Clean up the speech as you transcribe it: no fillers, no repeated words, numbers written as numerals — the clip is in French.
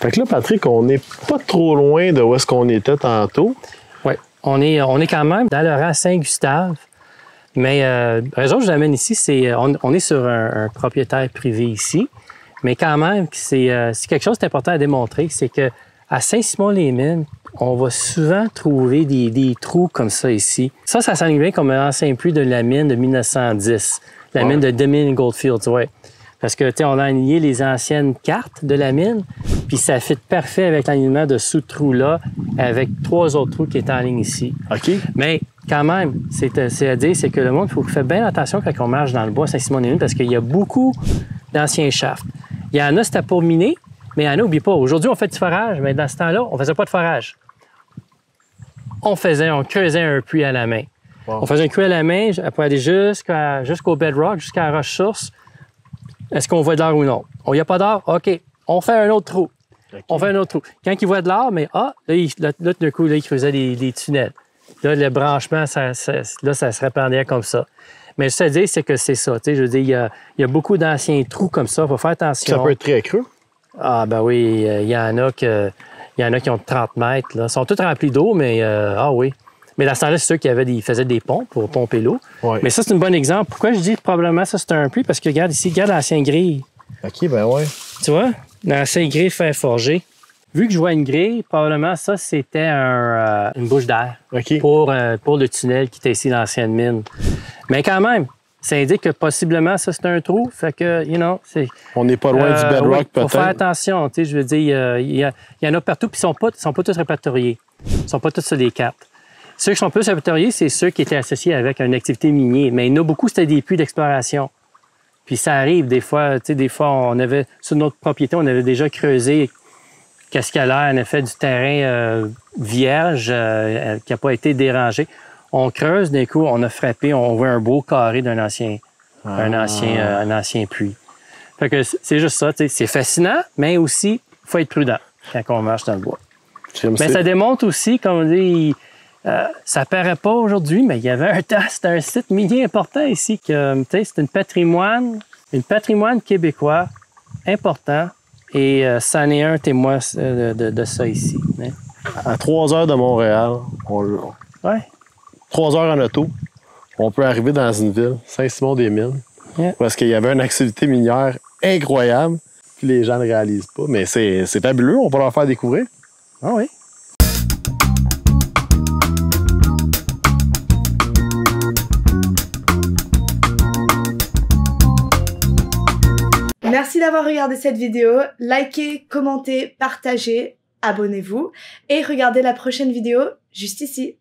Fait que là, Patrick, on n'est pas trop loin de où est-ce qu'on était tantôt. Oui, on est quand même dans le rang Saint-Gustave. Mais la raison que je vous amène ici, c'est on est sur un propriétaire privé ici. Mais quand même, c'est quelque chose d'important à démontrer, c'est que à Saint-Simon-les-Mines, on va souvent trouver des trous comme ça ici. Ça s'enligne bien comme un ancien puits de la mine de 1910, la mine de Dominion Goldfields, oui. Parce que, tu sais, on a aligné les anciennes cartes de la mine, puis ça fit parfait avec l'alignement de sous-trous-là, avec 3 autres trous qui étaient en ligne ici. OK. Mais quand même, c'est à dire, c'est que le monde, il faut faire bien attention quand on marche dans le bois Saint-Simon-les-Mines, parce qu'il y a beaucoup d'anciens shafts. Il y en a, c'était pour miner, mais il y en a, n'oublie pas, aujourd'hui, on fait du forage, mais dans ce temps-là, on ne faisait pas de forage. On creusait un puits à la main. Wow. On faisait un puits à la main pour aller jusqu'au bedrock, jusqu'à la roche source. Est-ce qu'on voit de l'or ou non? Il n'y a pas d'or? OK. On fait un autre trou. Okay. On fait un autre trou. Quand il voit de l'or, mais là, d'un coup, là, il faisait des tunnels. Là, le branchement, ça se répandait comme ça. Mais je sais dire, c'est que c'est ça. Je veux dire, il y a beaucoup d'anciens trous comme ça. Il faut faire attention. Ça peut être très creux. Ah, ben oui. Il y en a qui ont 30 mètres. Là. Ils sont tous remplis d'eau, mais oui. Mais dans ce temps-là, c'est sûr qu'ils faisaient des pompes pour pomper l'eau. Ouais. Mais ça, c'est un bon exemple. Pourquoi je dis probablement ça, c'est un puits? Parce que regarde ici, regarde l'ancien grille. OK, ben ouais. Tu vois? L'ancien grille fer forgé. Vu que je vois une grille, probablement ça, c'était une bouche d'air pour le tunnel qui était ici dans l'ancienne mine. Mais quand même, ça indique que possiblement ça, c'est un trou. Fait que, c'est... On n'est pas loin du bedrock, peut-être. Il faut faire attention. Tu sais, je veux dire, il y en a partout, puis ils ne sont pas tous répertoriés. Ils ne sont pas tous sur les cartes. Ceux qui sont plus répertoriés, c'est ceux qui étaient associés avec une activité minière. Mais il y en a beaucoup, c'était des puits d'exploration. Puis ça arrive des fois, tu sais, des fois, sur notre propriété, on avait déjà creusé qu'est-ce qu'il y a là, en effet, du terrain vierge qui n'a pas été dérangé. On creuse, d'un coup, on a frappé, on voit un beau carré d'un ancien puits. Fait que c'est juste ça, tu sais, c'est fascinant, mais aussi, il faut être prudent quand on marche dans le bois. Mais ça démontre aussi, comme on dit, ça paraît pas aujourd'hui, mais il y avait un temps, c'était un site minier important ici, que c'est un patrimoine québécois important, et ça en est un témoin de ça ici. Hein. À 3 heures de Montréal, 3 heures en auto, on peut arriver dans une ville, Saint-Simon-des-Mines, parce qu'il y avait une activité minière incroyable, puis les gens ne réalisent pas, mais c'est fabuleux, on va leur faire découvrir. Ah oui. Merci d'avoir regardé cette vidéo. Likez, commentez, partagez, abonnez-vous et regardez la prochaine vidéo juste ici.